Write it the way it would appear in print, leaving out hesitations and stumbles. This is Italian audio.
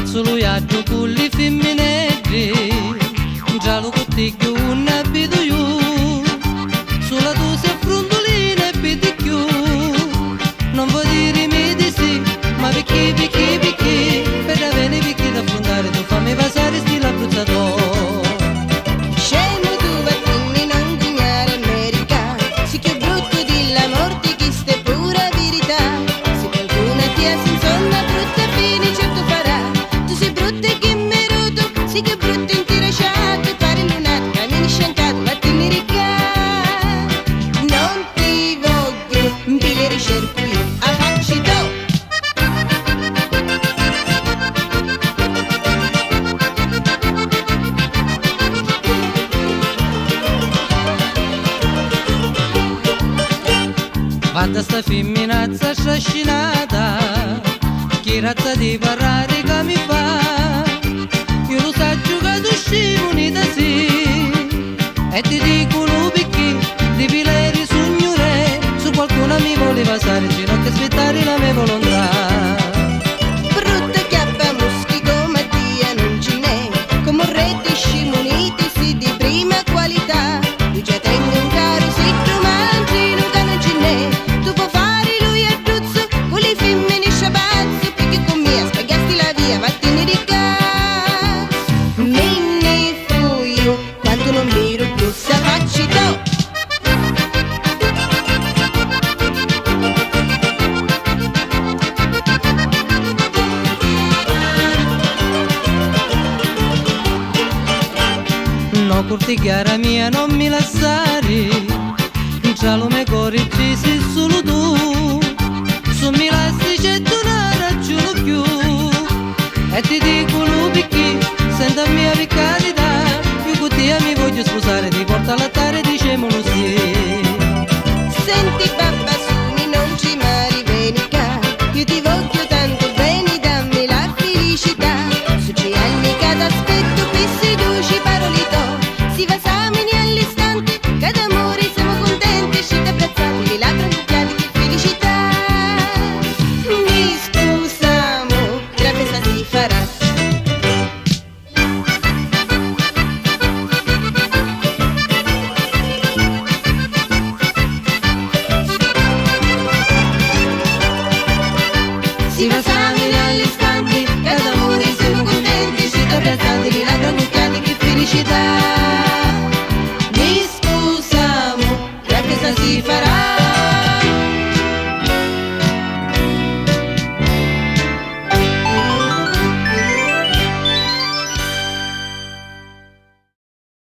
Faccio lo viaggio con le femminelli, già lo cottiglio un abito io, sulla tua sei frondolina e pedicchio, non vuoi dirmi di sì, ma perché, per avere perché da affrontare tu fammi passare stile abbruzzato. Scemo tu vattene non guignare America, sì che brutto di la morte chi sta pura verità, se qualcuna ti ha insonna brutta fine certo farà, tu sei brutta e che mi roto, sì che brutta in tirasciato, pare lunato, cammini sciancato, vattene ricca, non ti voglio, te le ricerco io, a facci do. Vada sta femminazza trascinata, che razza di parlare che mi fa, io lo saggio che tu scemo unita sì, e ti dicono perché devi lei risognare, su qualcuno mi voleva stare, non che aspettare la mia volontà. Brutta chiappa muschi come Dio non ce n'è, come un re di scimuniti sì di prima qualità, io già tengo un caro sì romanzi non ce n'è, tu puoi fare lui a tuzzo, con le femmine sciabazzo, perché con me spaghetti la via, vattene di casa, me ne fui quando non miro più, sa facci do. No, curti chiara mia, non mi lasciare, già lo me correggi sei solo tu, su mi lasci c'è tu non ragiono più, e ti dicono perché, senta mia vicalità, io con te mi voglio sposare, ti porto all'altare, dicemolo sì. Senti papà suni non ci mari venica, io ti voglio tanto bene, dammi la felicità, su 6 anni cada aspetto qui seduci paroli do, si va samini all'istante, cada amore siamo contenti, scende abbrazzati, le labbra ammucchiate, che felicità, mi scusamo, la festa si farà. Si va samini all'istante, cada amore siamo contenti, scende abbrazzati, le labbra ammucchiate, che felicità.